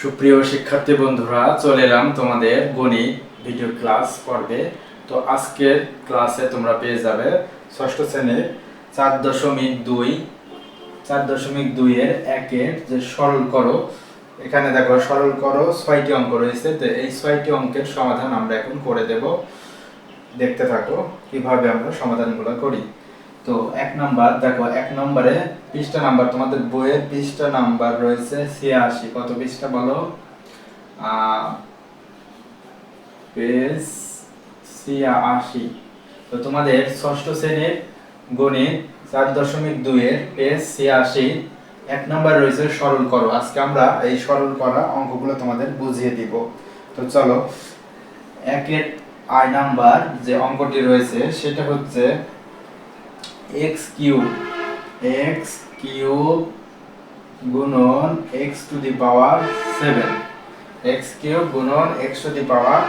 সুপ্রিয় শিক্ষার্থী বন্ধুরা, চলে এলাম তোমাদের গণিত ভিডিও ক্লাস পর্বে। তো আজকের ক্লাসে তোমরা পেয়ে যাবে ষষ্ঠ শ্রেণীর 4.2 এর একের যে সরল করো। এখানে দেখো সরল করো 6টি অঙ্ক রয়েছে। তো এই 6টি অঙ্কের সমাধান আমরা এখন করে দেব। দেখতে থাকো কিভাবে আমরা সমাধানগুলো করি। তো এক নাম্বার দেখো, এক নম্বরে পৃষ্ঠা নাম্বার, তোমাদের বইয়ের পৃষ্ঠা নাম্বার রয়েছে 86। কত পৃষ্ঠা বলো? পেজ 86। তো তোমাদের ষষ্ঠ শ্রেণীর গণিত 4.2 এর পেজ 86 এক নাম্বার রয়েছে সরল করো। আজকে আমরা এই সরল করা অঙ্কগুলো তোমাদের বুঝিয়ে দিব। তো চলো, একের আই নাম্বার যে অঙ্কটি রয়েছে সেটা হচ্ছে x কিউব গুণন x to the power 7, x cube গুণন x টু দি পাওয়ার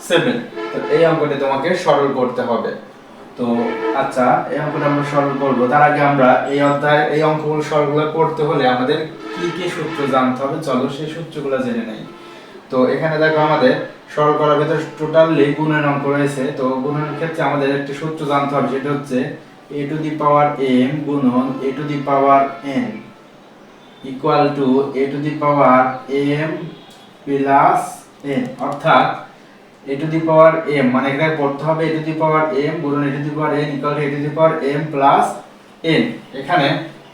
7। তো এই অঙ্কটি তোমাকে সরল করতে হবে। তো আচ্ছা, এই অঙ্কটা আমরা সরল করব। তার আগে আমরা এই অঙ্কগুলো সরলগুলো করতে হলে আমাদের কি কি সূত্র জানতে হবে, চলো সেই সূত্রগুলো জেনে নেই। তো এখানে দেখো, আমাদের সরল করার ভিতরে টোটালি গুণের অঙ্ক রয়েছে। তো গুণের ক্ষেত্রে আমাদের একটি সূত্র জানতে হবে, সেটা হচ্ছে a two the power m গুণন a two the power n equal to a two the power m plus n। অর্থাৎ a two the power m মানে এখানে পড়তে হবে a two the power m গুণন a two the power n equal to a two the power m plus n। এখানে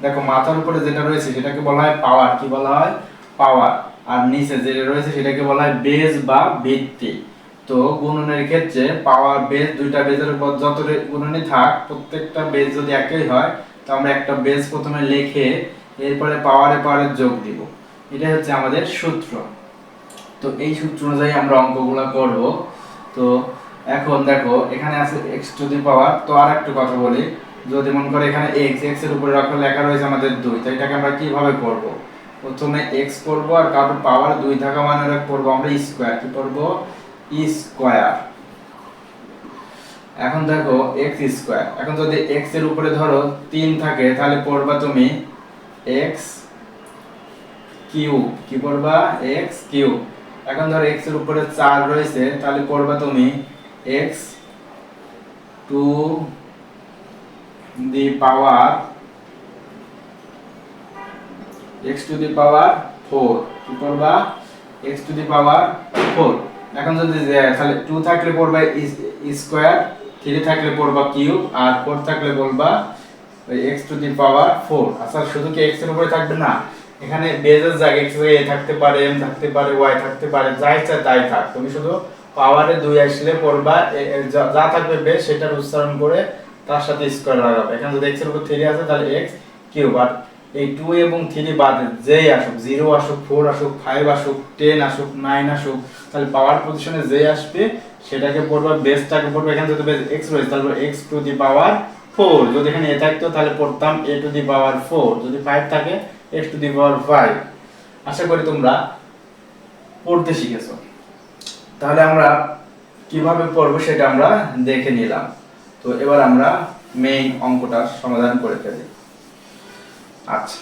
দেখো মাথার উপরে যেটা রয়েছে সেটাকে বলা হয় পাওয়ার। কি বলা হয়? পাওয়ার। আর নিচে যেটা রয়েছে সেটাকে বলা হয় বেজ বা ভিত্তি। তো গুণনের ক্ষেত্রে পাওয়ার বেজ, দুইটা বেজের উপর যত গুণনই থাক, প্রত্যেকটা বেজ যদি একই হয় তো আমরা একটা বেজ প্রথমে লিখে এরপরে পাওয়ারে যোগ দিব। এটাই হচ্ছে আমাদের সূত্র। তো এই সূত্র অনুযায়ী আমরা অঙ্কগুলো করব। তো এখন দেখো, এখানে আছে x টু দি পাওয়ার। তো আর একটু কথা বলি, যদি মনে করে এখানে x এর উপরে লেখা রয়েছে আমাদের 2, তো এটাকে আমরা কিভাবে করব? প্রথমে x করব আর কারোর পাওয়ার 2 থাকা মানে করব আমরা স্কয়ার। কি করব? স্কয়ার। এখন দেখো x স্কয়ার, এখন যদি x এর উপরে ধরো 3 থাকে তাহলে পড়বা তুমি x কিউব। কি পড়বা? x cube. এখন ধরো x এর উপরে 4 রয়েছে তাহলে পড়বা তুমি x to the power x to the power 4। কি পড়বা? x to the power 4। এখন যদি তাহলে 2 থাকলে পড়বা স্কয়ার, 3 থাকলে পড়বা কিউব, আর 4 থাকলে বলবা ওই x টু দি পাওয়ার 4। আচ্ছা, শুধু কি x এর উপরে থাকবে না, এখানে বেজের জায়গায় x এ থাকতে পারে, m থাকতে পারে, y থাকতে পারে, যা ইচ্ছা তাই থাক। তুমি শুধু পাওয়ারে 2 আসলে পড়বা যা থাকবে বেজ সেটার উচ্চারণ করে তার সাথে স্কয়ার লাগাবে। এখানে যদি x এর উপর 3 আছে তাহলে x কিউব। আর এই 2 এবং 3 বাদে যেই আসুক, 0 আসুক, 4 আসুক, 5 আসুক, 10 আসুক, 9 আসুক, তাহলে পাওয়ার পজিশনে যেই আসবে সেটাকে পড়বা, বেসটাকে পড়বা। এখানে যদি বেস x রয়েছে তাহলে x টু দি পাওয়ার 4। যদি এখানে a থাকতো তাহলে পড়তাম a টু দি পাওয়ার 4। যদি 5 থাকে x টু দি পাওয়ার 5। আশা করি তোমরা পড়তে শিখেছো। তাহলে আমরা কিভাবে পড়বো সেটা আমরা দেখে নিলাম। তো এবার আমরা মেইন অঙ্কটার সমাধান করে ফেলি। আচ্ছা,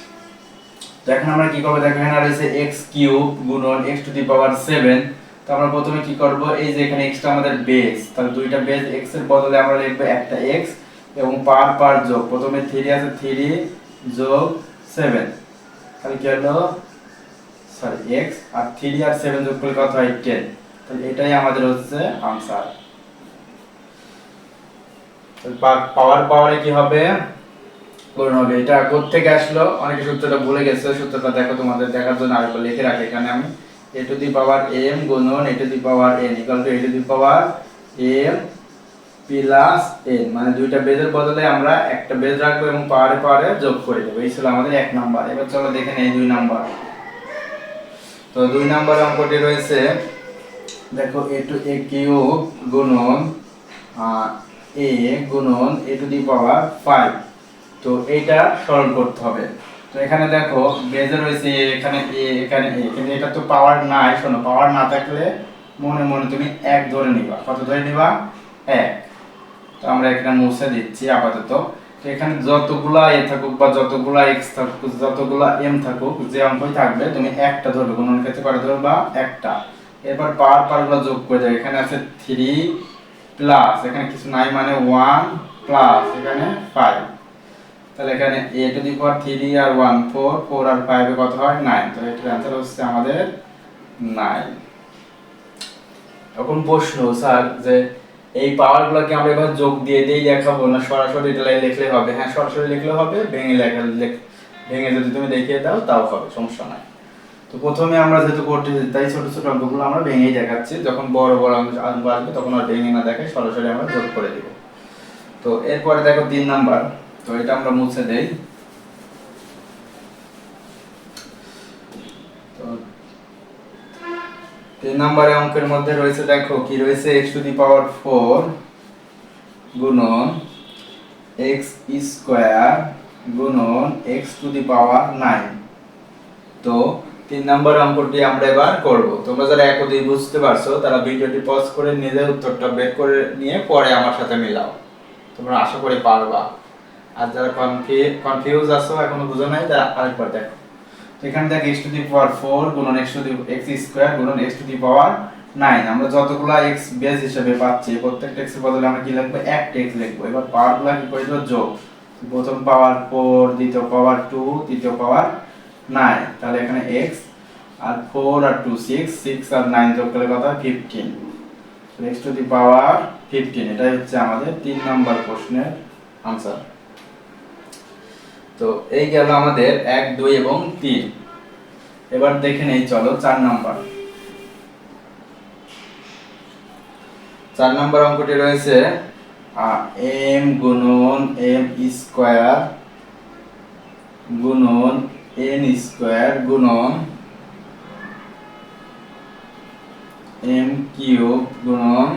তো এখন আমরা কি করব? দেখো এখানে রয়েছে x কিউব গুণন x টু দি পাওয়ার 7। তো আমরা প্রথমে কি করব, এই যে এখানে x টা আমাদের বেস, তাহলে দুইটা বেস x এর বদলে আমরা লিখব একটা x এবং পার যোগ। প্রথমে 3 আছে, 3 যোগ 7, তাহলে কি হলো? সরি, x আর 3 আর 7 যোগ করলে কত হয়? 10। তাহলে এটাই আমাদের হচ্ছে आंसर। তাহলে পাওয়ারে কি হবে? গুণ হবে। এটা কোথা থেকে আসলো? অনেকে সূত্রটা ভুলে গেছে। সূত্রটা দেখো, তোমাদের দেখার জন্য আরেকবার লিখে রাখি। এখানে আমি a two the power m গুণন a two the power n equal to a two the power m plus n, মানে দুইটা বেজের বদলে আমরা একটা বেজ রাখবো এবং পাওয়ারে যোগ করে দেব। এই ছিল আমাদের 1 নাম্বার। এবার চলো দেখে নেই 2 নাম্বার। তো 2 নাম্বার অঙ্কটি রয়েছে, দেখো a টু a কিউব গুণন a গুণন a টু দি পাওয়ার 5। তো এইটা সরল করতে হবে। তো এখানে দেখো বেজে রয়েছে এখানে এখানে কিন্তু এটা তো পাওয়ার নাই। শোনো, পাওয়ার না থাকলে মনে মনে তুমি 1 ধরে নিবা। কত ধরে নিবা? 1। তো আমরা এখানে মুছে দিচ্ছি আপাতত। তো তো এখানে যতগুলা এ থাকুক বা যতগুলা এক্স থাকুক যতগুলা এম থাকুক যে অঙ্কই থাকবে তুমি একটা ধরবে, গুণন ক্ষেত্রে কয়টা ধরবা একটা। এরপর পাওয়ারগুলো যোগ করে দেবে। এখানে আছে 3 প্লাস এখানে কিছু নাই মানে 1 প্লাস এখানে 5, তাহলে এখানে a টু দি পাওয়ার 3 আর 1 4, 4 আর 5 এ কত হয় 9। তো এটার অ্যানসার হচ্ছে আমাদের 9। এখন প্রশ্ন স্যার যে এই পাওয়ারগুলোকে আমরা এবার যোগ দিয়ে দেখাবো না সরাসরি এটা লিখলে হবে? হ্যাঁ সরাসরি লিখলে হবে, ভেঙে যদি তুমি দেখিয়ে দাও তাও হবে, সমস্যা নাই। তো প্রথমে আমরা যেহেতু করতে তাই ছোট ছোট অঙ্কগুলো আমরা ভেঙেই দেখাচ্ছি, যখন বড় বড় অঙ্ক আসবে তখন আর ভেঙে না দেখাই সরাসরি আমরা যোগ করে দিব। তো এরপরে দেখো 3 নাম্বার, তো এটা আমরা মুছে দেই। তো 3 নম্বরে অঙ্কের মধ্যে রয়েছে, দেখো কি রয়েছে, x টু দি পাওয়ার 4 গুণন x স্কয়ার গুণন x টু দি পাওয়ার 9। তো 3 নম্বর অঙ্কটি আমরা এবার করব। তোমরা যারা এক দুই বুঝতে পারছো তারা ভিডিওটি পজ করে নিজের উত্তরটা বের করে নিয়ে পরে আমার সাথে মিলাও, তোমরা আশা করি পারবা। আর যারা কনফিউজ আছো এখনো বুঝো নাই তারা আরেকবার দেখো। তো এখানে দেখ x টু দি পাওয়ার 4 গুণন x স্কয়ার গুণন x টু দি পাওয়ার 9। আমরা যতগুলা x বেস হিসেবে পাচ্ছি প্রত্যেকটা x এর বদলে আমরা কি লিখব, একটা x লিখব। এবার পাওয়ারগুলো কি করে দেব, যোগ। প্রথম পাওয়ার 4, দ্বিতীয় পাওয়ার 2, তৃতীয় পাওয়ার 9, তাহলে এখানে x আর 4 আর 2 6, 6 আর 9 যোগ করলে কত হয় 15। তো x টু দি পাওয়ার 15, এটাই হচ্ছে আমাদের 3 নাম্বার প্রশ্নের आंसर। তো এই গেল আমাদের 1 2 এবং 3। এবার দেখে নেই চলো 4 নাম্বার। 4 নাম্বার অঙ্কটি রয়েছে m গুণন m স্কয়ার গুণন n স্কয়ার গুণন m কিউব গুণন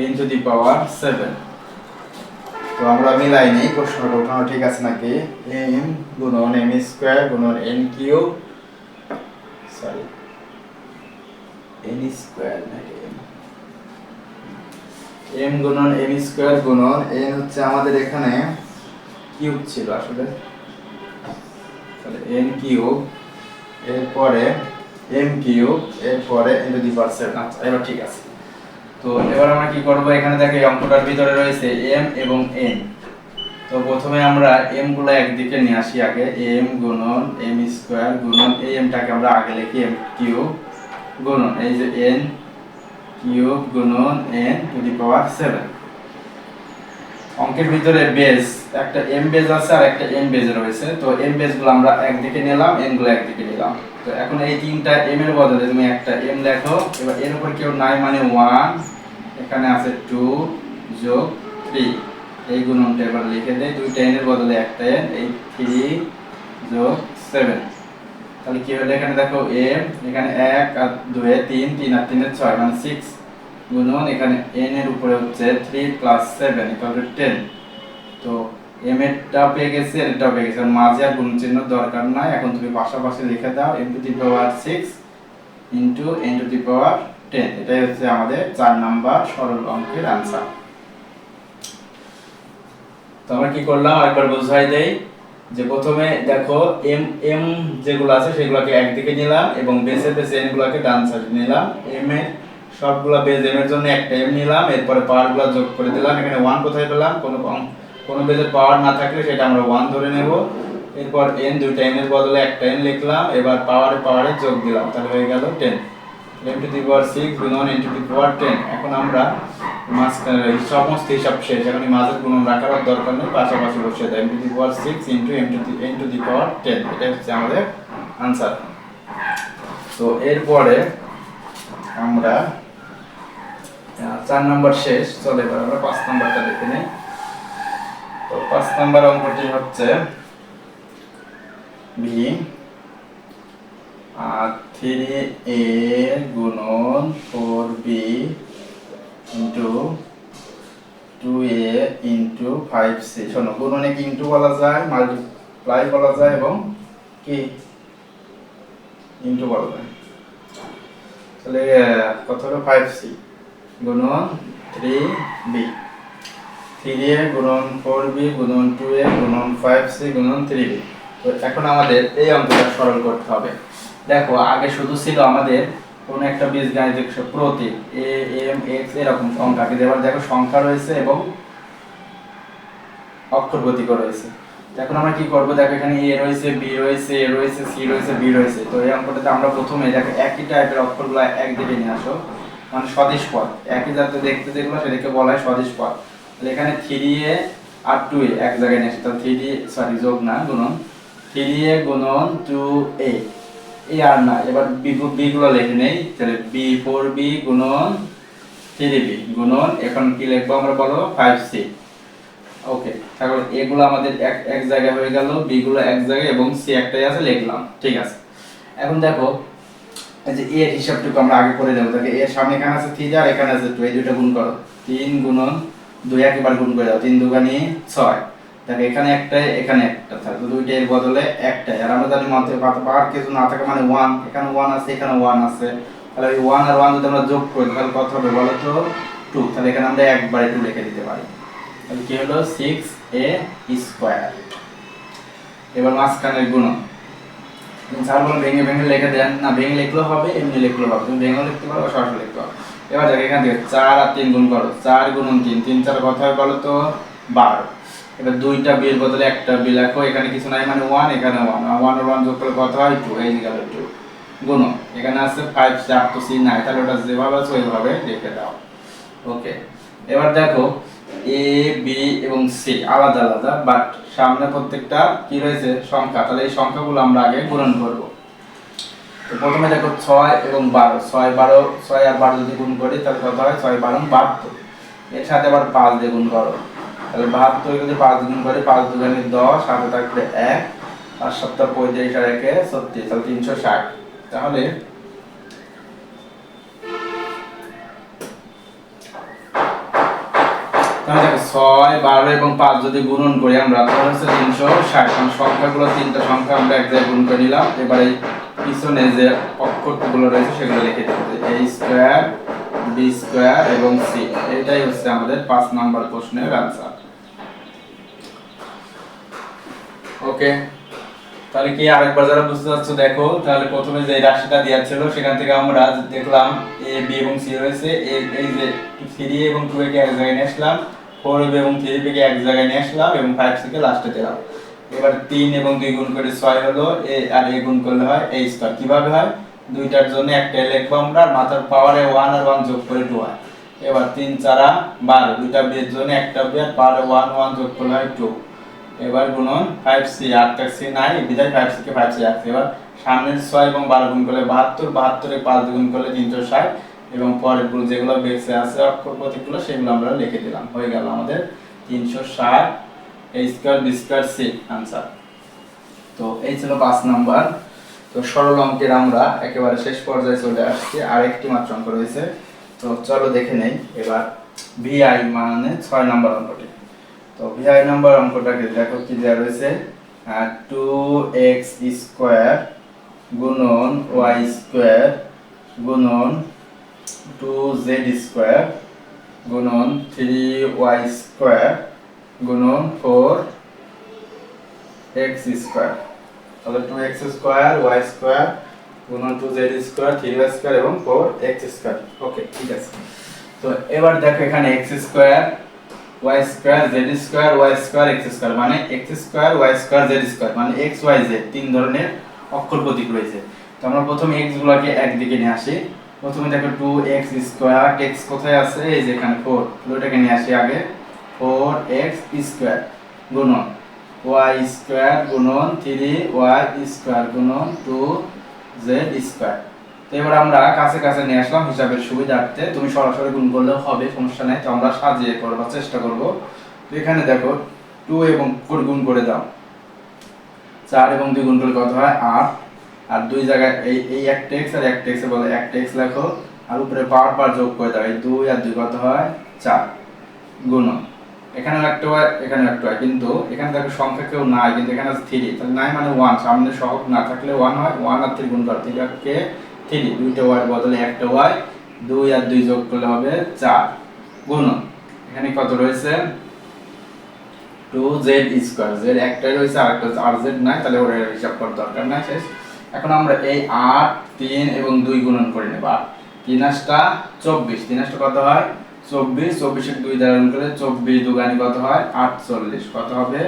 n টু দি পাওয়ার 7। তো আমরা মিলাই নেই প্রশ্নটা উঠানো ঠিক আছে নাকি। m গুণন m স্কয়ার গুণন n cube sorry n square নাকি m গুণন m স্কয়ার গুণন n হচ্ছে আমাদের এখানে কিউব ছিল আসলে, তাহলে n কিউব এরপরে m কিউব এরপরে n টু দি পাওয়ার 7। আচ্ছা এবার ঠিক আছে। তো এবার আমরা কি করব, এখানে দেখো এই অঙ্কটার ভিতরে রয়েছে m এবং n। তো প্রথমে আমরা m গুলো একদিকে নিয়ে আসি আগে, m গুণন m স্কয়ার গুণন এই m টাকে আমরা আগে লিখি m কিউব গুণন এই যে n কিউব গুণন n টু দি পাওয়ার 7। অঙ্কের ভিতরে বেস একটা m বেস আছে আর একটা n বেস রয়েছে। তো m বেস গুলো আমরা একদিকে নিলাম, n গুলো একদিকে নিলাম। তো এখন এই তিনটা m এর বদলে তুমি একটা m লেখো। এবার এর উপর কেউ নাই মানে 1, এখানে আছে 2 যোগ 3, এই গুণনটা এবার লিখে দেই। দুইটা n এর বদলে একটা n, এই 3 যোগ 7। তাহলে কি হলো, এখানে দেখো m এখানে 1 আর 2 এ 3, 3 আর 3 এ 6 মানে 6 গুণন এখানে n এর উপরে হচ্ছে 3 প্লাস 7 ইকুয়াল টু 10। তো m এরটা পেয়ে গেছে আর এটাও পেয়ে গেছে, মাঝে আর গুণ চিহ্ন দরকার নাই। এখন তুমি পাশাপাশি লিখে দাও m to the power 6 into n to the power 10। এটাই হচ্ছে আমাদের 4 নাম্বার সরল অঙ্কের आंसर। তো আমরা কি করলাম আরেকবার বুঝাই দেই যে প্রথমে দেখো m যেগুলো আছে সেগুলোকে একদিকে নিলাম এবং বেসে বেসে n গুলোকে ডান সাইডে নিলাম। m এর সবগুলা বেস m এর জন্য একটা m নিলাম, এরপরে পাওয়ারগুলো যোগ করে দিলাম। এখানে 1 কোথায় পেলাম, কোনো বেসের পাওয়ার না থাকলে সেটা আমরা 1 ধরে নেব। এরপর n দুইটা n এর বদলে একটা n লিখলাম, এবার পাওয়ারে যোগ দিলাম, তাহলে হয়ে গেল 10। m টু দি পাওয়ার 6 গুণন n টু দি পাওয়ার 10। এখন আমরা সমস্ত হিসাব শেষ, এখন মাঝের গুণন রাখার দরকার নেই, পাশাপাশি বসিয়ে দেয় m to the power 6 into n to the power 10। এটা হচ্ছে আমাদের आंसर। তো এরপরে আমরা 4 নাম্বার শেষ, চলে এবার আমরা 5 নাম্বারটা দেখে নেই। তো 5 নাম্বার অঙ্কটি হচ্ছে b 3a গুণন 4b into 2a into 5c। শোনো, গুণনে কি ইনটু বলা যায়, মাল্টিপ্লাই বলা যায় এবং কি ইনটু বলা যায়। তাহলে কত হলো 5c গুণন 3b। 3a গুণন 4b গুণন 2a গুণন 5c গুণন 3b। তো এখন আমাদের এই অঙ্কটা সরল করতে হবে। দেখো আগে শুধু ছিল আমাদের কোন একটা বীজগাণিতিক প্রতীক a m x এরকম সংখ্যা, কিন্তু এবার দেখো সংখ্যা রয়েছে এবং অক্ষর প্রতীকও রয়েছে। এখন আমরা কি করব, দেখো এখানে a রয়েছে, b রয়েছে, a রয়েছে, c রয়েছে, b রয়েছে। তো এই অঙ্কটাতে আমরা প্রথমে দেখো একই টাইপের অক্ষরগুলো একদিকে নিয়ে আসো, মানে সদিশ পদ একই জাতীয় দেখতে যেগুলো সেটাকে বলা হয় সদিশ পদ। তাহলে এখানে 3a আর 2a এক জায়গায় নিয়ে আসো, তাহলে 3 যোগ না গুণন 3a গুণন 2a, এ আর না, এবার বি গুলো লিখে নেই। তাহলে b 4b গুণন 3b গুণন এখন কি লিখবো আমরা বলো 5c। ওকে, তাহলে এগুলো আমাদের এক জায়গায় হয়ে গেল, বি গুলো এক জায়গায় এবং সি একটাই আছে লিখলাম, ঠিক আছে। এখন দেখো এই যে এর হিসাবটুকু আমরা আগে করে দেব। তাহলে এর সামনে এখানে আছে 3 আর এখানে আছে 2, এই দুটো গুণ করো। 3 গুণন 2 একবার গুণ করে দাও, 3 দুগুণে 6। তাহলে এখানে একটাই এখানে একটা থাকবে, দুইটা এর বদলে একটাই। আর আমরা জানি মতে পাওয়ার কিছু না থাকে মানে 1, এখানে 1 আছে এখানে 1 আছে। তাহলে এই 1 আর 1 যদি আমরা যোগ করি তাহলে কত হবে বলো তো 2। তাহলে এখানে আমরা একবারে 2 লিখে দিতে পারি। তাহলে কি হলো 6a স্কয়ার। এবার মাঝখানের গুণন স্যার ভেঙে ভেঙে লিখে দেন, না ভেঙে লিখলেও হবে এমনি লিখলেও হবে, তুমি ভেঙে লিখতে পারো সরাসরি লিখতে পারো। এবার দেখো এখান থেকে 4 আর 3 গুণ করো, 4 গুণন 3, 3 4 কত হয় বলো তো 12। এবার দুইটা বি এর বদলে একটা বি লেখো, এখানে কিছু নাই মানে 1 এখানে 1, আর 1 আর 1 যোগ করলে কত হয় 2, এই গেল 2 গুণন এখানে আছে 5 4 তো সি নাই, তাহলে ওটা যেভাবে আছে ওইভাবে লিখে দাও। ওকে, এবার দেখো এ বি এবং সি আলাদা আলাদা, বাট সামনে প্রত্যেকটা কি রয়েছে সংখ্যা। তাহলে এই সংখ্যাগুলো আমরা আগে গুণন করব। তো প্রথমে দেখো 6 এবং 12, 6 12, 6 আর 12 যদি গুণ করি তাহলে কত হয় 6 12 72। এর সাথে আবার 5 দিয়ে গুণ করো, তাহলে 72 যদি 5 গুণ করি 5 দুগুণে 10, সাথে থাকবে 1, 5 7 35 আর 1 36, তাহলে 360। তাহলে তাহলে দেখো 6 12 এবং 5 যদি গুণন করি আমরা তাহলে হচ্ছে 360। কারণ সংখ্যাগুলো তিনটা সংখ্যা আমরা এক জায়গায় গুণ করে নিলাম। এবারে পিছনে যে অক্ষরগুলো রয়েছে সেগুলো লিখে দিতে হবে, a স্কয়ার b স্কয়ার এবং c। এটাই হচ্ছে আমাদের 5 নাম্বার প্রশ্নের आंसर। ওকে, তাহলে কি আরেকবার যারা বুঝতে চাচ্ছো দেখো, তাহলে প্রথমে যে রাশিটা দেওয়া ছিল সেখান থেকে আমরা দেখলাম a b এবং c রয়েছে, এই যে 3 এবং 2 কে এক জায়গায় নিয়ে আসলাম, 4 এবং 3 কে এক জায়গায় নিয়ে আসলাম এবং 5 কে লাস্টে দিলাম। এবার 3 এবং 2 গুণ করে 6 হলো, a আর a গুণ করলে হয় a স্কয়ার। কিভাবে হয়, দুইটার জন্য একটাই লিখবো আমরা, মাথার পাওয়ারে 1 আর 1 যোগ করে 2 হয়। এবার 3 4 12, দুইটা b এর জন্য একটা b আর পাওয়ারে 1 1 যোগ করলে হয় 2। এবার গুণন 5c, আর তার c নাই বিধায় 5c কে 5c আছে। এবার সামনের 6 এবং 12 গুণ করলে 72, 72 এ 5 গুণ করলে 360 এবং পরের গুণ যেগুলো বেঁচে আছে অক্ষর প্রতীকগুলো সেগুলো আমরা লিখে দিলাম। হয়ে গেল আমাদের 360 a square b square c answer. তো এই ছিল 5 নাম্বার। তো সরল অঙ্কের আমরা একেবারে শেষ পর্যায়ে চলে আসছি, আরেকটি মাত্র অঙ্ক রয়েছে। তো চলো দেখে নেই এবার vi মানে 6 নাম্বার অঙ্কটি। তো vi নাম্বার অঙ্কটাকে দেখো কি দেয়া রয়েছে, 2x স্কয়ার গুণন y স্কয়ার গুণন 2z স্কয়ার গুণন 3y স্কয়ার গুণন 4x স্কয়ার। তাহলে 2x স্কয়ার y স্কয়ার গুণন 2z স্কয়ার 3y স্কয়ার এবং 4x স্কয়ার। ওকে, ঠিক আছে। তো এবার দেখো এখানে x square y square z square y square x square মানে x square y square z square মানে x y z তিন ধরনের অক্ষর প্রতীক রয়েছে। তো আমরা প্রথমে x গুলোকে একদিকে নিয়ে আসি। প্রথমে দেখো 2x স্কয়ার, x কোথায় আছে এই যে এখানে 4, ওটাকে নিয়ে আসি আগে, 4x স্কয়ার গুণন y স্কয়ার গুণন 3y স্কয়ার গুণন 2z স্কয়ার। তো এবার আমরা কাছে কাছে নিয়ে আসলাম হিসাবের সুবিধার্থে, তুমি সরাসরি গুণ করলেও হবে, সমস্যা নাই। তো আমরা সাজিয়ে করবার চেষ্টা করব। তো এখানে দেখো 2 এবং 4 গুণ করে দাও, 4 এবং 2 গুণ করলে কত হয় 8, আর দুই জায়গায় এই একটা x আর একটা x এর বলে একটা x লেখো, আর উপরে পাওয়ার পার যোগ করে দাও, এই 2 আর 2 কত হয় 4 গুণন এখানেও একটা y এখানেও একটা y, কিন্তু এখানে দেখো সংখ্যা কেউ নাই, কিন্তু এখানে আছে 3, তাহলে নাই মানে 1, সামনে সহগ না থাকলে 1 হয়, 1 আর 3 গুণ করো, 3 কে 3, দুইটা y বদলে একটা y, 2 আর 2 যোগ করলে হবে 4 গুণন এখানে কত রয়েছে 2z স্কয়ার, z একটাই রয়েছে আর একটা হচ্ছে rz নাই, তাহলে ওর হিসাব করার দরকার নাই, শেষ। এখন আমরা এই 8 3 এবং 2 গুণন করে নেব। 3 আষ্টা 24, 3 আষ্টা কত হয় 24, 24 এর 2 দ্বারা গুণ করলে 24 দুগানি কত হয় 48, কত হবে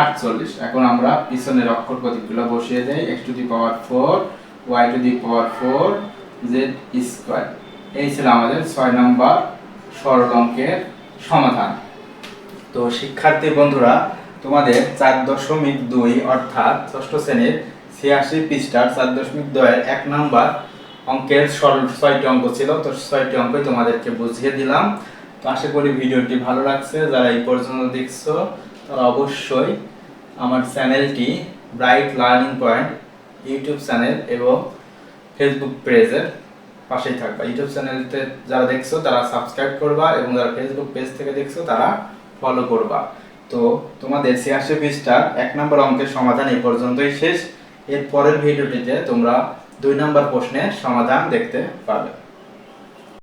48। এখন আমরা পিছনের অক্ষর প্রতীকগুলো বসিয়ে দেই, x to the power 4 y two the power 4 z square. এই ছিল আমাদের 6 নম্বর সরল অঙ্কের সমাধান। তো শিক্ষার্থী বন্ধুরা, তোমাদের 4.2 অর্থাৎ ষষ্ঠ শ্রেণীর 86 পৃষ্ঠার 4.2 এর 1 নাম্বার অঙ্কের সরল 6টি অঙ্ক ছিল। তো 6টি অঙ্কই তোমাদেরকে বুঝিয়ে দিলাম। তো আশা করি ভিডিওটি ভালো লাগছে। যারা এই পর্যন্ত দেখছো তারা অবশ্যই আমার চ্যানেলটি bright learning point YouTube channel এবং ফেসবুক পেজের পাশেই থাকবা। ইউটিউব চ্যানেলতে যারা দেখছো তারা সাবস্ক্রাইব করবা এবং যারা ফেসবুক পেজ থেকে দেখছো তারা ফলো করবা। তো তোমাদের 86 পৃষ্ঠার 1 নম্বর অঙ্কের সমাধান এই পর্যন্তই শেষ। এর পরের ভিডিওটিতে তোমরা 2 নম্বর প্রশ্নের সমাধান দেখতে পাবে।